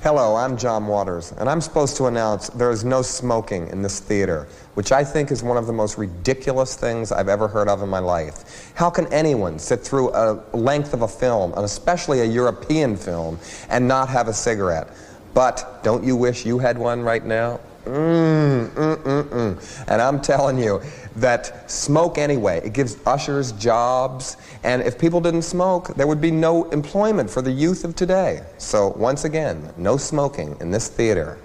Hello, I'm John Waters, and I'm supposed to announce there is no smoking in this theater, which I think is one of the most ridiculous things I've ever heard of in my life. How can anyone sit through a length of a film, and especially a European film, and not have a cigarette? But don't you wish you had one right now? And I'm telling you that smoke anyway. It gives ushers jobs, and if people didn't smoke, there would be no employment for the youth of today. So once again, no smoking in this theater.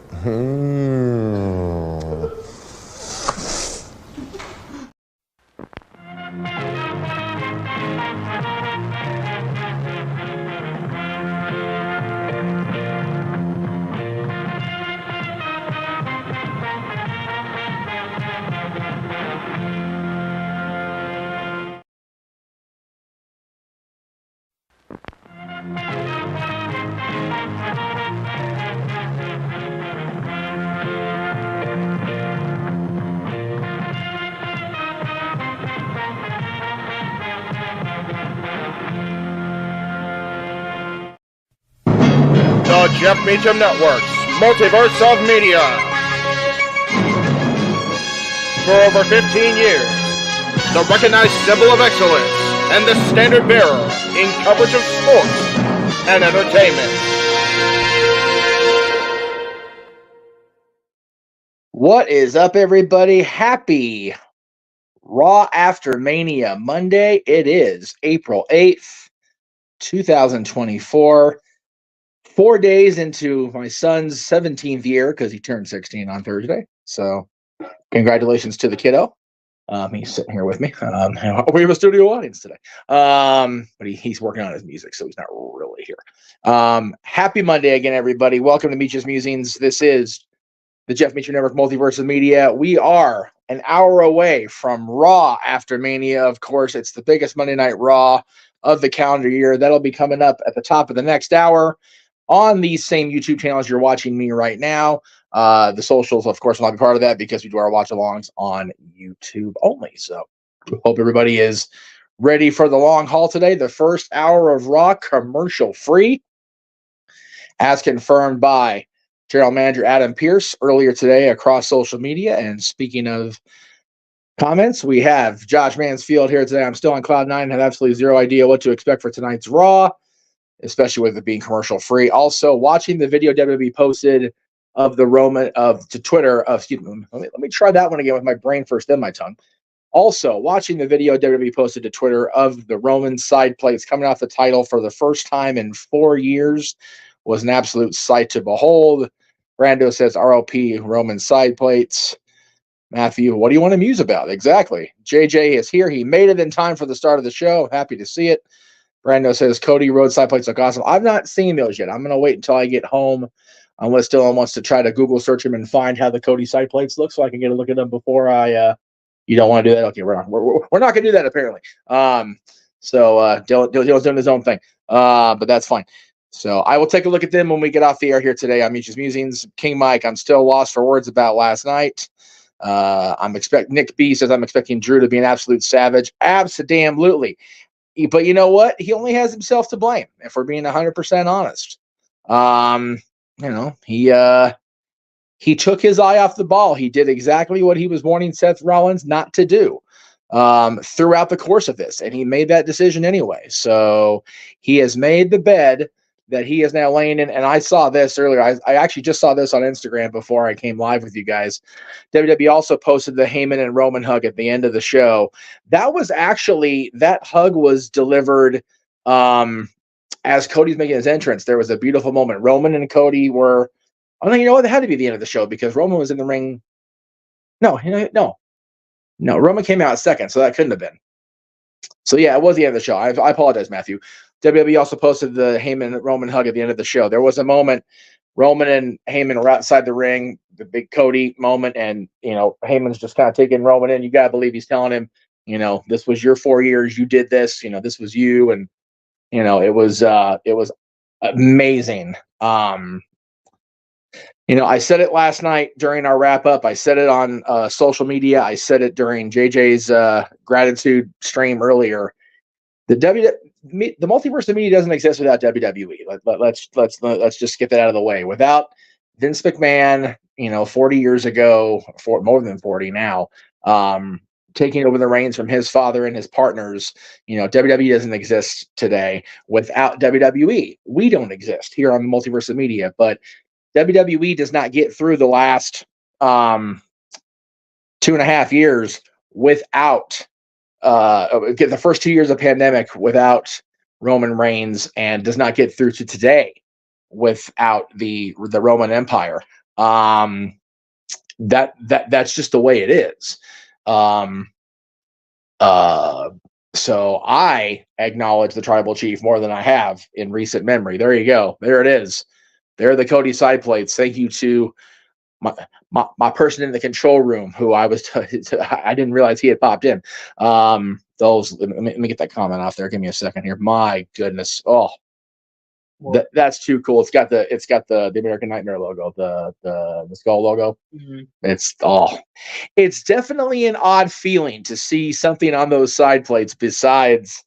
The Jeff Meach Network's Multiverse of Media. For over 15 years, the recognized symbol of excellence and the standard bearer in coverage of sports and entertainment. What is up, everybody? Happy Raw After Mania Monday. It is April 8th, 2024. 4 days into my son's 17th year, because he turned 16 on Thursday. So congratulations to the kiddo. He's sitting here with me. We have a studio audience today. But he's working on his music, so he's not really here. Happy Monday again, everybody. Welcome to Meach's Musings. This is the Jeff Meach Network Multiverse of Media. We are an hour away from Raw After Mania. Of course, it's the biggest Monday Night Raw of the calendar year. That'll be coming up at the top of the next hour on these same YouTube channels you're watching me right now. The socials, of course, will not be part of that because we do our watch-alongs on YouTube only. So hope everybody is ready for the long haul today. The first hour of Raw commercial-free, as confirmed by General Manager Adam Pierce earlier today across social media. And speaking of comments, we have Josh Mansfield here today. I'm still on Cloud 9, have absolutely zero idea what to expect for tonight's Raw, especially with it being commercial free. Also, watching the video WWE posted of the Roman to Twitter. Excuse me, let me try that one again with my brain first, then my tongue. Also, watching the video WWE posted to Twitter of the Roman side plates coming off the title for the first time in 4 years was an absolute sight to behold. Brando says ROP Roman side plates. Matthew, what do you want to muse about? Exactly. JJ is here. He made it in time for the start of the show. Happy to see it. Brando says Cody Rhodes side plates look awesome. I've not seen those yet. I'm going to wait until I get home, unless Dylan wants to try to Google search them and find how the Cody side plates look, so I can get a look at them before I. You don't want to do that? Okay, we're not going to do that apparently. So Dylan's doing his own thing, but that's fine. So I will take a look at them when we get off the air here today on Meach's Musings. King Mike, I'm still lost for words about last night. Nick B says I'm expecting Drew to be an absolute savage. Abso-damn-lutely. But you know what? He only has himself to blame, if we're being 100% honest. He took his eye off the ball. He did exactly what he was warning Seth Rollins not to do throughout the course of this, and he made that decision anyway. So he has made the bed that he is now laying in, and I saw this earlier. I actually just saw this on Instagram before I came live with you guys. WWE also posted the Heyman and Roman hug at the end of the show. That hug was delivered as Cody's making his entrance. There was a beautiful moment. Roman and Cody were, oh no, you know what? It had to be the end of the show because Roman was in the ring. No, Roman came out second, so that couldn't have been. So yeah, it was the end of the show. I apologize, Matthew. WWE also posted the Heyman Roman hug at the end of the show. There was a moment Roman and Heyman were outside the ring, the big Cody moment, and Heyman's just kind of taking Roman in. You gotta believe he's telling him, this was your 4 years, you did this, this was you, and it was amazing. I said it last night during our wrap up. I said it on social media. I said it during JJ's gratitude stream earlier. The the multiverse of media doesn't exist without WWE. Let's just get that out of the way. Without Vince McMahon, 40 years ago, for more than 40 now, taking over the reins from his father and his partners, WWE doesn't exist today. Without WWE, we don't exist here on the multiverse of media. But WWE does not get through the last 2.5 years without get the first 2 years of pandemic without Roman Reigns, and does not get through to today without the Roman Empire. That's just the way it is. So I acknowledge the tribal chief more than I have in recent memory. There you go. There it is. There are the Cody side plates. Thank you to my person in the control room, who I didn't realize he had popped in. Let me get that comment off there. Give me a second here. My goodness. Oh, that's too cool. It's got the American Nightmare logo, the skull logo. Mm-hmm. It's definitely an odd feeling to see something on those side plates besides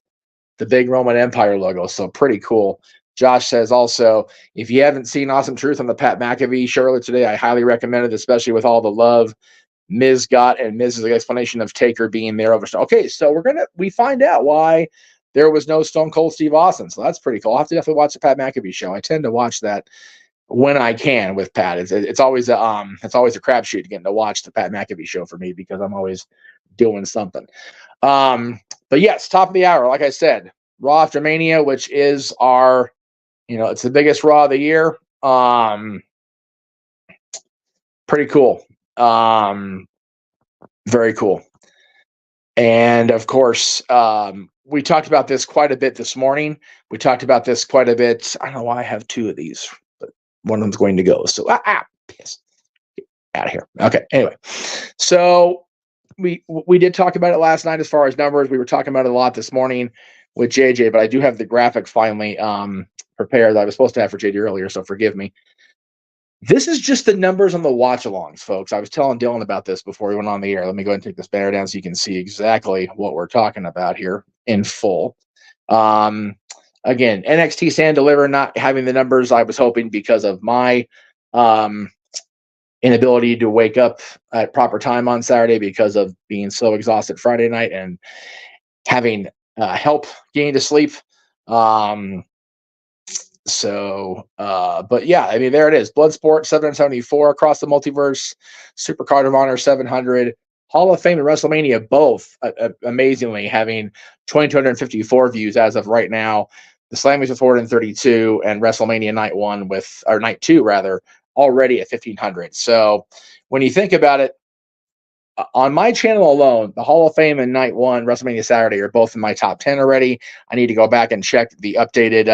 the big Roman Empire logo. So pretty cool. Josh says also, if you haven't seen Awesome Truth on the Pat McAfee show earlier today, I highly recommend it, especially with all the love Miz got and Miz's explanation of Taker being there over. Okay, so we find out why there was no Stone Cold Steve Austin. So that's pretty cool. I'll have to definitely watch the Pat McAfee show. I tend to watch that when I can with Pat. It's always a crapshoot getting to watch the Pat McAfee show for me, because I'm always doing something. But yes, top of the hour, like I said, Raw after Mania, which is our, it's the biggest Raw of the year. Pretty cool. Very cool. And of course, we talked about this quite a bit this morning. We talked about this quite a bit. I don't know why I have two of these, but one of them's going to go. So, piss. Get out of here. Okay. Anyway, so we did talk about it last night as far as numbers. We were talking about it a lot this morning with JJ, but I do have the graphic finally prepared that I was supposed to have for JJ earlier, so forgive me. This is just the numbers on the watch-alongs, folks. I was telling Dylan about this before we went on the air. Let me go ahead and take this banner down so you can see exactly what we're talking about here in full. Again, NXT Stand Deliver not having the numbers I was hoping because of my inability to wake up at proper time on Saturday because of being so exhausted Friday night and having help getting to sleep. But yeah, I mean, there it is. Bloodsport 774 across the multiverse, Super Card of Honor 700, Hall of Fame and WrestleMania both amazingly having 2,254 views as of right now. The Slammys with 432 and WrestleMania Night 2 rather already at 1,500. So when you think about it, on my channel alone, the Hall of Fame and Night 1, WrestleMania Saturday are both in my top 10 already. I need to go back and check the updated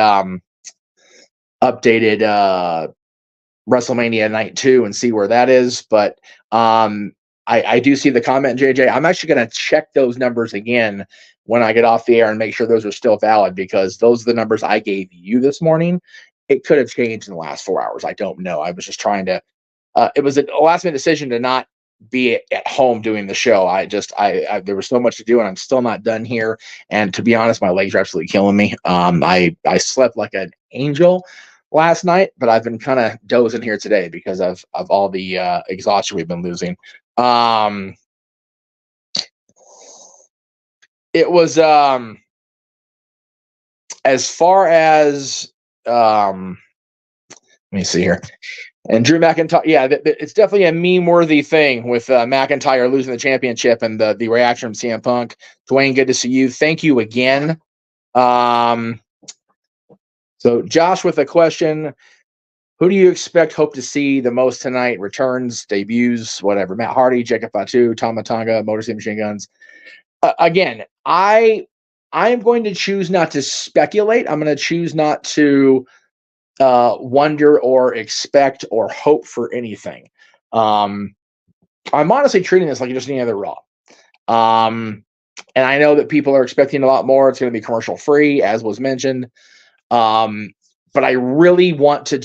WrestleMania Night 2 and see where that is. But I do see the comment, JJ. I'm actually going to check those numbers again when I get off the air and make sure those are still valid, because those are the numbers I gave you this morning. It could have changed in the last 4 hours. I don't know. I was just trying to it was a last minute decision to not be at home doing the show. I there was so much to do, and I'm still not done here. And to be honest, my legs are absolutely killing me. I slept like an angel last night, but I've been kind of dozing here today because of all the exhaustion we've been losing. It was as far as let me see here. And Drew McIntyre, yeah, it's definitely a meme-worthy thing with McIntyre losing the championship and the reaction from CM Punk. Dwayne, good to see you. Thank you again. So Josh with a question: who do you hope to see the most tonight? Returns, debuts, whatever. Matt Hardy, Jacob Fatu, Tama Tonga, Motor City Machine Guns. Again, I am going to choose not to speculate. I'm going to choose not to wonder or expect or hope for anything. I'm honestly treating this like just any other Raw. And I know that people are expecting a lot more. It's going to be commercial free, as was mentioned. But I really want to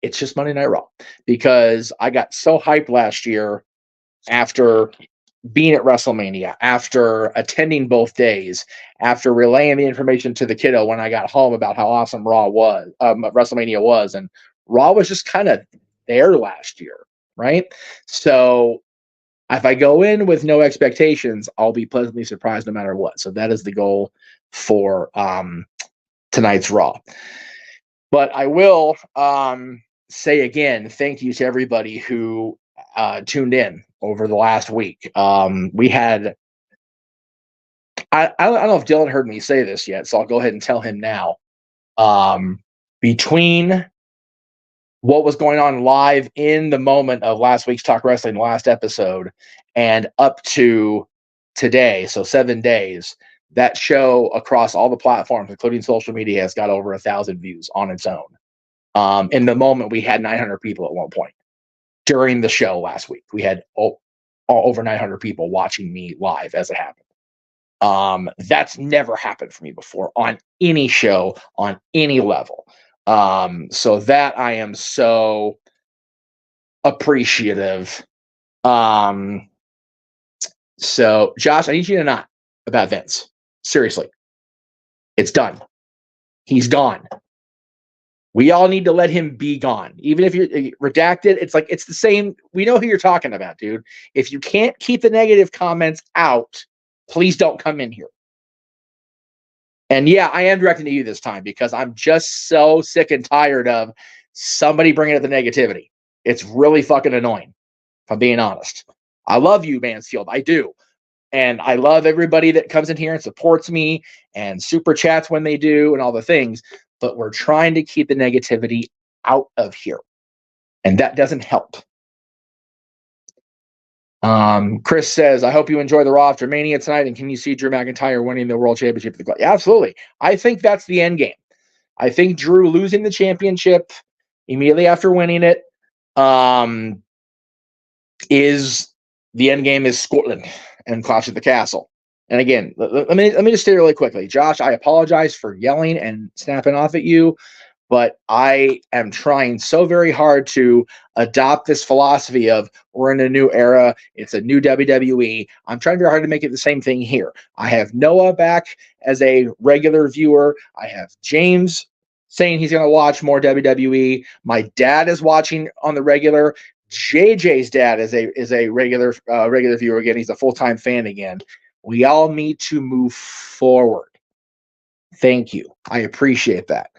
it's just Monday Night Raw, because I got so hyped last year after being at WrestleMania, after attending both days, after relaying the information to the kiddo when I got home about how awesome WrestleMania was, and Raw was just kind of there last year, right? So if I go in with no expectations, I'll be pleasantly surprised no matter what. So that is the goal for tonight's Raw. But I will say again, thank you to everybody who tuned in over the last week. We had, I don't know if Dylan heard me say this yet, so I'll go ahead and tell him now. Between what was going on live in the moment of last week's Talk Wrestling, last episode, and up to today, so 7 days, that show across all the platforms, including social media, has got over 1,000 views on its own. In the moment, we had 900 people at one point. During the show last week, we had over 900 people watching me live as it happened. That's never happened for me before on any show, on any level. So that I am so appreciative. So Josh, I need you to not about Vince. Seriously. It's done. He's gone. We all need to let him be gone. Even if you're redacted, it's like, it's the same. We know who you're talking about, dude. If you can't keep the negative comments out, please don't come in here. And yeah, I am directing to you this time because I'm just so sick and tired of somebody bringing up the negativity. It's really fucking annoying, if I'm being honest. I love you, Mansfield. I do. And I love everybody that comes in here and supports me and super chats when they do and all the things. But we're trying to keep the negativity out of here. And that doesn't help. Chris says, I hope you enjoy the Raw after Mania tonight. And can you see Drew McIntyre winning the World Championship? Yeah, absolutely. I think that's the end game. I think Drew losing the championship immediately after winning it is the end game, is Scotland and Clash at the Castle. And again, let me just say really quickly, Josh, I apologize for yelling and snapping off at you, but I am trying so very hard to adopt this philosophy of we're in a new era. It's a new WWE. I'm trying very hard to make it the same thing here. I have Noah back as a regular viewer. I have James saying he's going to watch more WWE. My dad is watching on the regular. JJ's dad is a regular viewer again. He's a full-time fan again. We all need to move forward. Thank you. I appreciate that.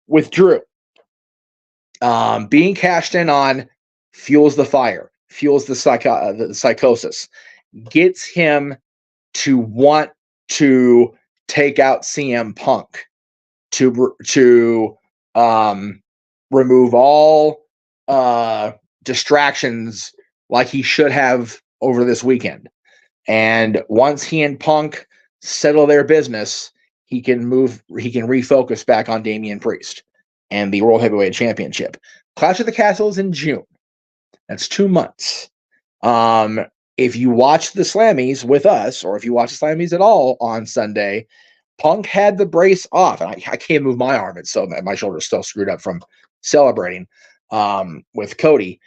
With Drew, being cashed in on fuels the fire, fuels the psychosis, gets him to want to take out CM Punk, to remove all distractions like he should have over this weekend. And once he and Punk settle their business, he can refocus back on Damian Priest and the World Heavyweight Championship. Clash of the Castle is in June. That's 2 months. If you watch the Slammies with us, or if you watch the Slammies at all on Sunday, Punk had the brace off. And I can't move my arm. It's so my shoulder's still screwed up from celebrating with Cody,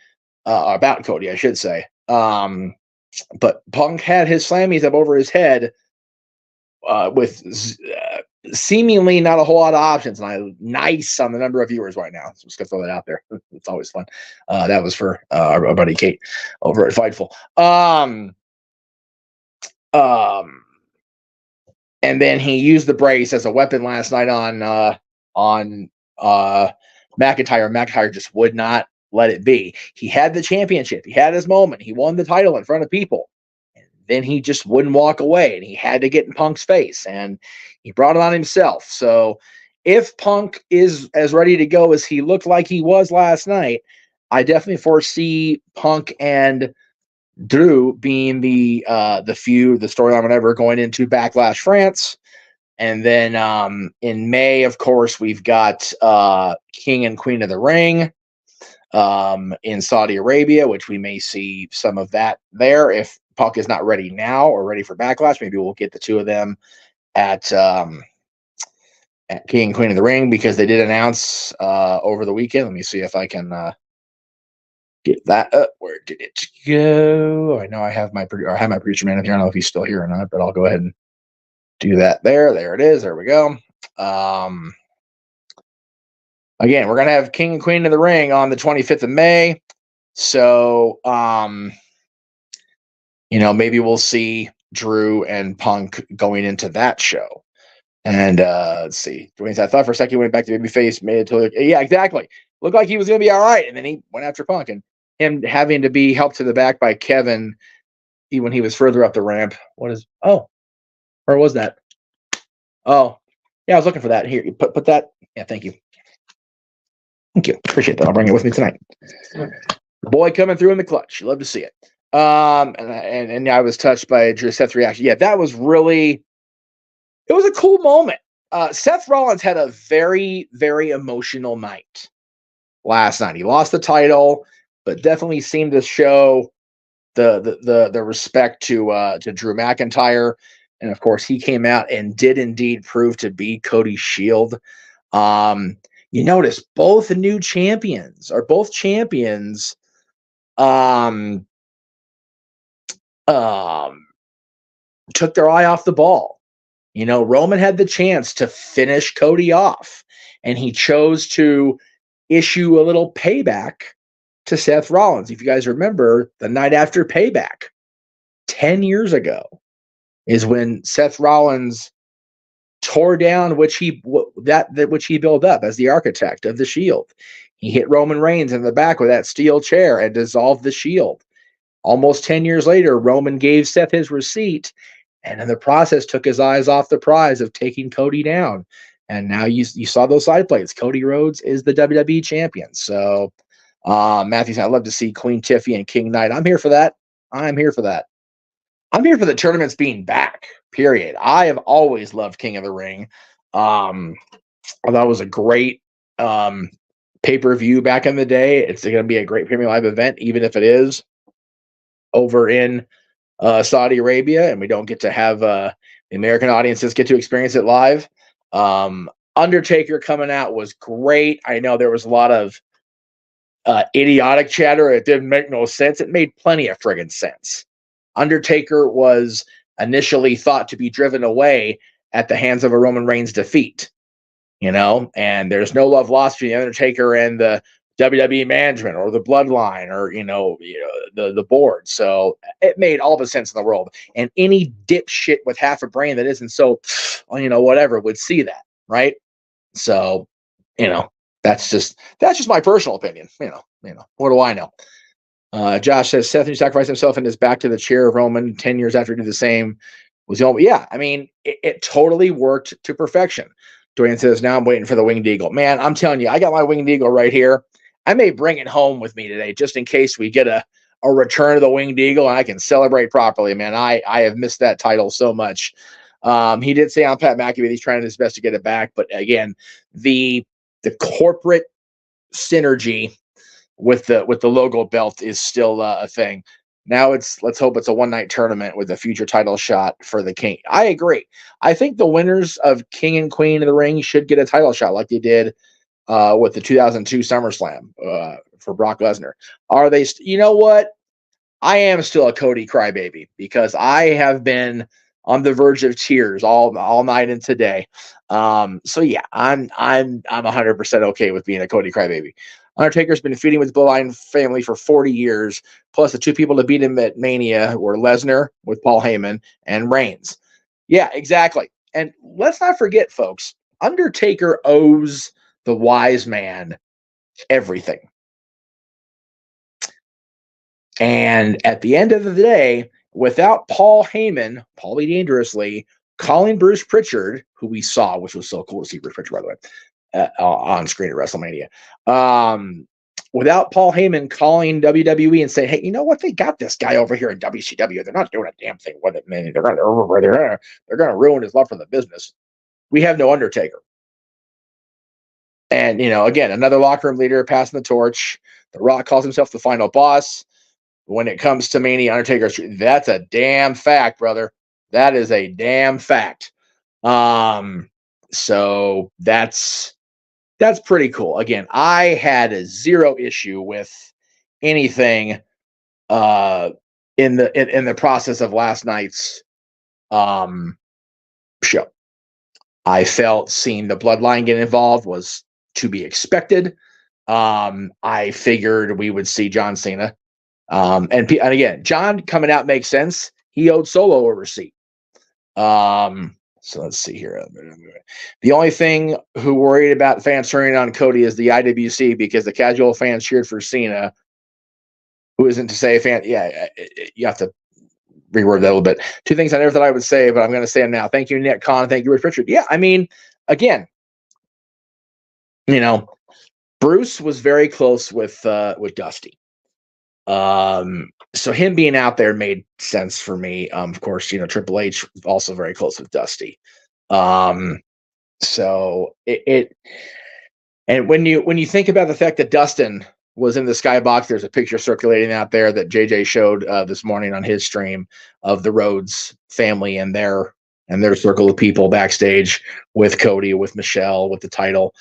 about Cody, I should say. But Punk had his Slammies up over his head with seemingly not a whole lot of options. And nice on the number of viewers right now. So just gonna throw that out there. It's always fun. That was for our buddy Kate over at Fightful. And then he used the brace as a weapon last night on McIntyre. McIntyre just would not let it be. He had the championship. He had his moment. He won the title in front of people. And then he just wouldn't walk away, and he had to get in Punk's face, and he brought it on himself. So if Punk is as ready to go as he looked like he was last night, I definitely foresee Punk and Drew being the feud, the storyline, whatever, going into Backlash France. And then in May, of course, we've got King and Queen of the Ring in Saudi Arabia, which we may see some of that there. If Punk is not ready now or ready for Backlash, maybe we'll get the two of them at King and Queen of the Ring, because they did announce over the weekend. Let me see if I can get that up. Where did it go? I know I have my producer man in here. I don't know if he's still here or not, but I'll go ahead and do that there. There it is. There we go. Again, we're gonna have King and Queen of the Ring on the 25th of May. So maybe we'll see Drew and Punk going into that show. And let's see. I thought for a second he went back to babyface, made it to yeah, exactly. Looked like he was gonna be all right, and then he went after Punk, and him having to be helped to the back by Kevin when he was further up the ramp. Or was that? Oh, yeah, I was looking for that. Here, put that. Yeah, thank you. Thank you. Appreciate that. I'll bring it with me tonight. The boy coming through in the clutch. You love to see it. And I was touched by Seth's reaction. Yeah, that was really. It was a cool moment. Seth Rollins had a very, very emotional night last night. He lost the title, but definitely seemed to show the respect to Drew McIntyre. And of course, he came out and did indeed prove to be Cody Shield. You notice both champions took their eye off the ball. Roman had the chance to finish Cody off, and he chose to issue a little payback to Seth Rollins. If you guys remember, the night after Payback, 10 years ago, is when Seth Rollins tore down which he built up as the architect of the Shield. He hit Roman Reigns in the back with that steel chair and dissolved the Shield. Almost 10 years later, Roman gave Seth his receipt, and in the process took his eyes off the prize of taking Cody down. And now you saw those side plates. Cody Rhodes is the WWE champion. So Matthew said, I'd love to see Queen Tiffy and King Knight. I'm here for that. I'm here for the tournaments being back, period. I have always loved King of the Ring. I thought it was a great pay-per-view back in the day. It's going to be a great premium live event, even if it is over in Saudi Arabia, and we don't get to have the American audiences get to experience it live. Undertaker coming out was great. I know there was a lot of idiotic chatter. It didn't make no sense. It made plenty of friggin' sense. Undertaker was initially thought to be driven away at the hands of a Roman Reigns defeat, and there's no love lost between the Undertaker and the WWE management or the bloodline or the board. So it made all the sense in the world, and any dipshit with half a brain that isn't so whatever would see that, right? So that's just my personal opinion. What do I know? Josh says Seth sacrificed himself and is back to the chair of Roman 10 years after he did the same. Yeah, I mean, it totally worked to perfection. Dwayne says, now I'm waiting for the Winged Eagle. Man, I'm telling you, I got my Winged Eagle right here. I may bring it home with me today just in case we get a return of the Winged Eagle and I can celebrate properly, man. I have missed that title so much. He did say on Pat McAfee he's trying his best to get it back. But again, the corporate synergy with the logo belt is still a thing. Now let's hope it's a one-night tournament with a future title shot for the King. I agree. I think the winners of King and Queen of the Ring should get a title shot like they did with the 2002 SummerSlam for Brock Lesnar. Are they? You know what? I am still a Cody crybaby because I have been on the verge of tears all night and today. So yeah, I'm 100% okay with being a Cody crybaby. Undertaker's been feuding with the Bloodline family for 40 years, plus the two people to beat him at Mania were Lesnar with Paul Heyman and Reigns. Yeah, exactly. And let's not forget, folks, Undertaker owes the wise man everything. And at the end of the day, without Paul Heyman, Paulie Dangerously, calling Bruce Pritchard, who we saw, which was so cool to see Bruce Pritchard, by the way, on screen at WrestleMania. Without Paul Heyman calling WWE and saying, hey, you know what? They got this guy over here in WCW. They're not doing a damn thing with it, man. They're going to ruin his love for the business. We have no Undertaker. And, again, another locker room leader passing the torch. The Rock calls himself the final boss. When it comes to Mania, Undertaker, that's a damn fact, brother. That is a damn fact. So that's pretty cool. Again, I had a zero issue with anything in the process of last night's show. I felt seeing the bloodline get involved was to be expected. I figured we would see John Cena. And again, John coming out makes sense. He owed Solo a receipt. So let's see here. The only thing who worried about fans turning on Cody is the IWC, because the casual fans cheered for Cena, who isn't to say a fan. Yeah, you have to reword that a little bit. Two things I never thought I would say, but I'm going to say them now. Thank you, Nick Khan. Thank you, Rich Richard. Yeah, I mean, again, Bruce was very close with Dusty. So him being out there made sense for me. Of course, Triple H also very close with Dusty. So and when you think about the fact that Dustin was in the skybox, there's a picture circulating out there that JJ showed this morning on his stream of the Rhodes family and their circle of people backstage with Cody, with Michelle, with the title.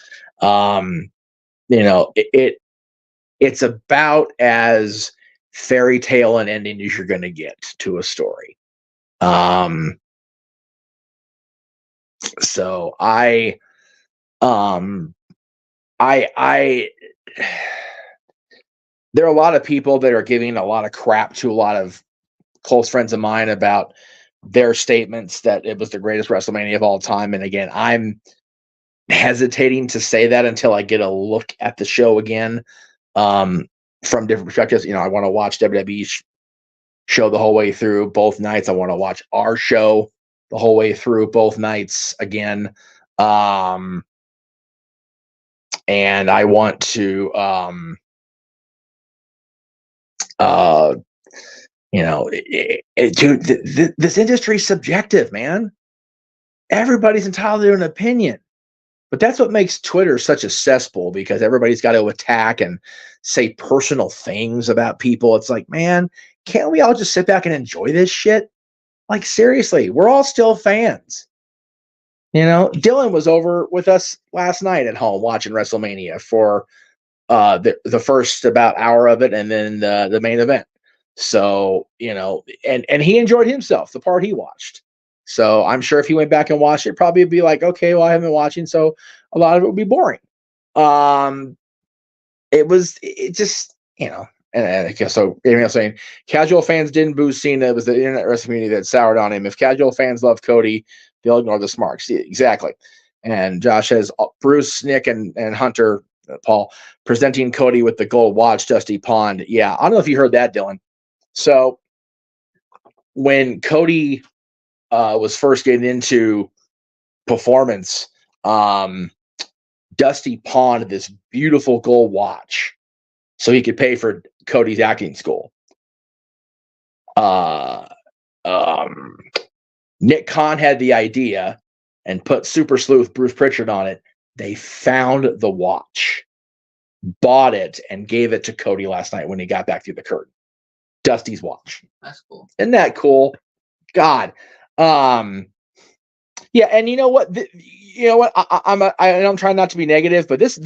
It's about as fairy tale an ending as you're going to get to a story. So I there are a lot of people that are giving a lot of crap to a lot of close friends of mine about their statements that it was the greatest WrestleMania of all time. And again, I'm hesitating to say that until I get a look at the show again. From different perspectives. I want to watch WWE show the whole way through both nights. I want to watch our show the whole way through both nights again. And I want to, dude, this industry's subjective, man. Everybody's entitled to an opinion. But that's what makes Twitter such a cesspool, because everybody's got to attack and say personal things about people. It's like, man, can't we all just sit back and enjoy this shit? Like, seriously, we're all still fans. Dylan was over with us last night at home watching WrestleMania for the first about hour of it, and then the main event. So, and he enjoyed himself, the part he watched. So I'm sure if he went back and watched it, probably would be like, okay, well, I haven't been watching, so a lot of it would be boring. It just, and I guess so. Amy was saying casual fans didn't boo Cena. It was the internet wrestling community that soured on him. If casual fans love Cody, they'll ignore the smarks. Yeah, exactly. And Josh says Bruce, Nick, and Hunter, Paul, presenting Cody with the gold watch, Dusty Pond. Yeah, I don't know if you heard that, Dylan. So when Cody was first getting into performance, Dusty pawned this beautiful gold watch so he could pay for Cody's acting school. Nick Khan had the idea and put Super Sleuth Bruce Pritchard on it. They found the watch, bought it, and gave it to Cody last night when he got back through the curtain. Dusty's watch. That's cool. Isn't that cool? God. Yeah, and you know what? I'm trying not to be negative, but this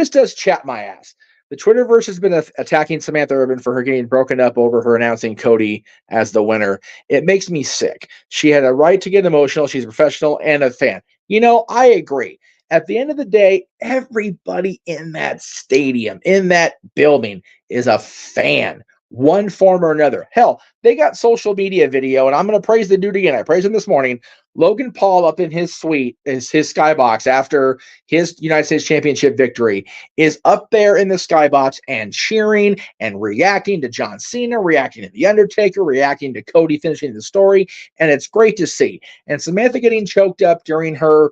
does chat my ass. The Twitterverse has been attacking Samantha Urban for her getting broken up over her announcing Cody as the winner. It makes me sick. She had a right to get emotional. She's a professional and a fan. I agree. At the end of the day, everybody in that stadium, in that building, is a fan, one form or another. Hell, they got social media video, and I'm going to praise the dude again. I praised him this morning. Logan Paul up in his suite, his skybox after his United States Championship victory, is up there in the skybox and cheering and reacting to John Cena, reacting to The Undertaker, reacting to Cody finishing the story, and it's great to see. And Samantha getting choked up during her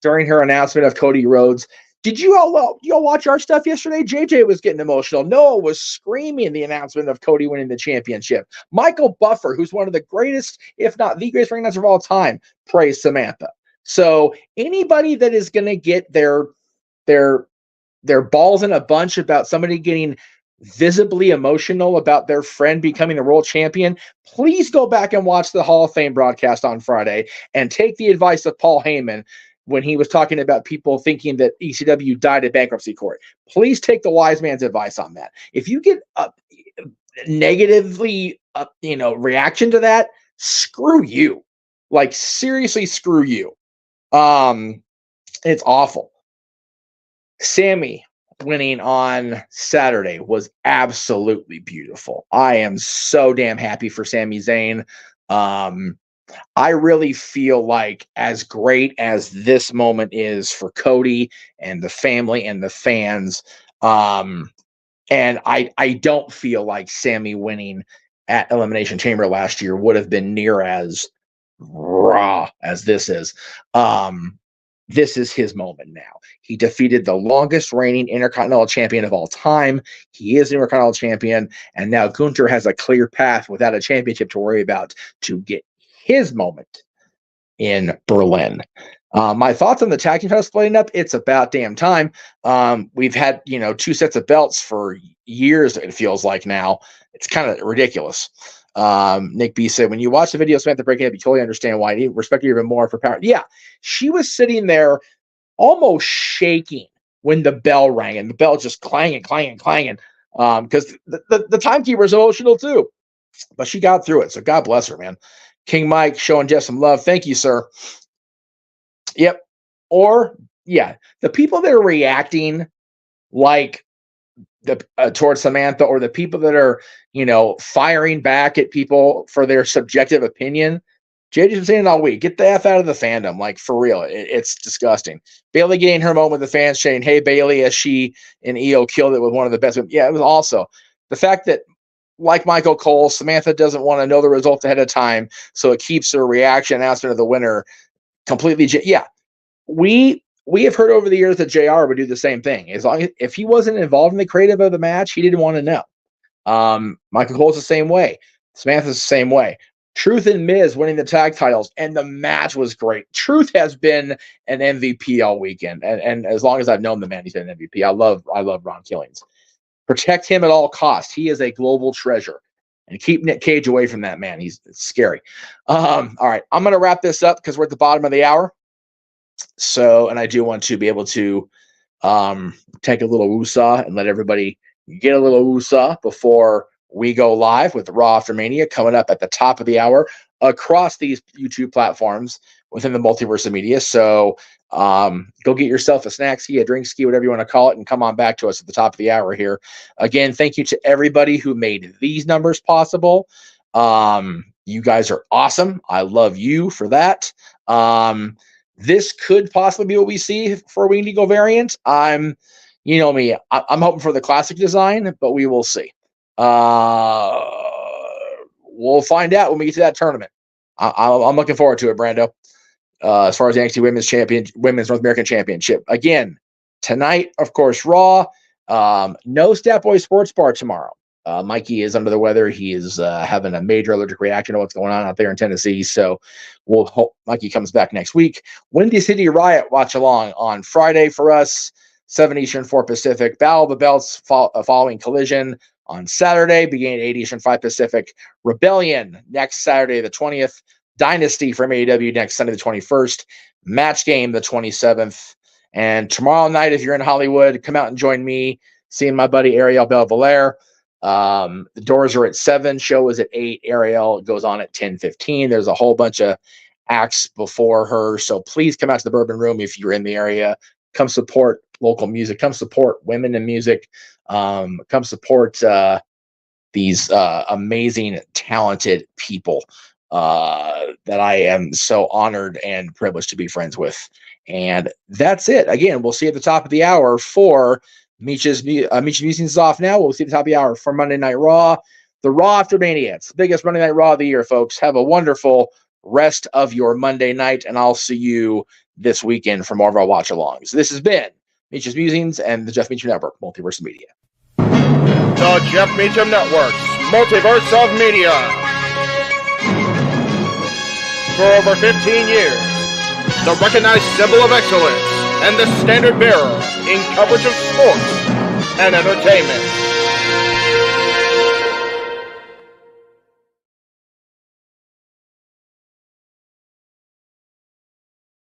announcement of Cody Rhodes. Did you all watch our stuff yesterday? JJ was getting emotional. Noah was screaming the announcement of Cody winning the championship. Michael Buffer, who's one of the greatest, if not the greatest ring announcer of all time, praised Samantha. So anybody that is going to get their balls in a bunch about somebody getting visibly emotional about their friend becoming the world champion, please go back and watch the Hall of Fame broadcast on Friday and take the advice of Paul Heyman. when he was talking about people thinking that ECW died at bankruptcy court. Please take the wise man's advice on that. If you get a negatively, reaction to that, screw you. Like, seriously, screw you. It's awful. Sammy winning on Saturday was absolutely beautiful. I am so damn happy for Sami Zayn. I really feel like, as great as this moment is for Cody and the family and the fans, and I don't feel like Sammy winning at Elimination Chamber last year would have been near as raw as this is. This is his moment now. He defeated the longest reigning Intercontinental Champion of all time. He is the Intercontinental Champion, and now Gunther has a clear path without a championship to worry about to get his moment in Berlin. My thoughts on the tag team title splitting up, it's about damn time. We've had, 2 sets of belts for years, it feels like now. It's kind of ridiculous. Nick B said, when you watch the video of Samantha breaking up, you totally understand why. I respect her even more for power. Yeah, she was sitting there almost shaking when the bell rang, and the bell just clanging, because the timekeeper is emotional too. But she got through it, so God bless her, man. King Mike showing Jeff some love. Thank you, sir. Yep. Or, yeah, the people that are reacting like towards Samantha, or the people that are, firing back at people for their subjective opinion. JJ's been saying it all week. Get the F out of the fandom. Like, for real. It's disgusting. Bailey getting her moment with the fans saying, hey, Bailey, as she and EO killed it with one of the best. Yeah, it was also the fact that, like Michael Cole, Samantha doesn't want to know the results ahead of time, so it keeps her reaction announcement of the winner completely. Yeah, we have heard over the years that JR would do the same thing. As long as, if he wasn't involved in the creative of the match, he didn't want to know. Michael Cole's the same way. Samantha's the same way. Truth and Miz winning the tag titles, and the match was great. Truth has been an MVP all weekend, and as long as I've known the man, he's been an MVP. I love Ron Killings. Protect him at all costs. He is a global treasure. And keep Nick Cage away from that man. It's scary. All right, I'm going to wrap this up because we're at the bottom of the hour. So, and I do want to be able to take a little woosah and let everybody get a little woosah before we go live with the Raw After Mania coming up at the top of the hour across these YouTube platforms within the Multiverse of Media. So go get yourself a snack ski, a drink ski, whatever you want to call it, and come on back to us at the top of the hour here. Again, thank you to everybody who made these numbers possible. You guys are awesome. I love you for that. This could possibly be what we see for a Winged Eagle variant. You know me, I'm hoping for the classic design, but we will see. We'll find out when we get to that tournament. I'm looking forward to it, Brando. As far as the NXT Women's North American Championship. Again, tonight, of course, Raw. No Stat Boy Sports Bar tomorrow. Mikey is under the weather. He is having a major allergic reaction to what's going on out there in Tennessee. So we'll hope Mikey comes back next week. Windy City Riot watch along on Friday for us, 7 Eastern, 4 Pacific. Battle of the Belts following Collision on Saturday, beginning at 8 Eastern, 5 Pacific. Rebellion next Saturday, the 20th. Dynasty from AEW next Sunday, the 21st. Match Game, the 27th. And tomorrow night, if you're in Hollywood, come out and join me, seeing my buddy Ariel Belvalere. The doors are at 7. Show is at 8. Ariel goes on at 10:15. There's a whole bunch of acts before her. So please come out to the Bourbon Room if you're in the area. Come support local music. Come support women in music. Come support these amazing, talented people that I am so honored and privileged to be friends with. And that's it. Again, we'll see you at the top of the hour for Meach's Musings is off now. We'll see you at the top of the hour for Monday Night Raw. The Raw After Mania. It's the biggest Monday Night Raw of the year, folks. Have a wonderful rest of your Monday night, and I'll see you this weekend for more of our watch-alongs. This has been Meach's Musings and the Jeff Meacham Network, Multiverse of Media. The Jeff Meacham Network's Multiverse of Media. For over 15 years, the recognized symbol of excellence and the standard bearer in coverage of sports and entertainment.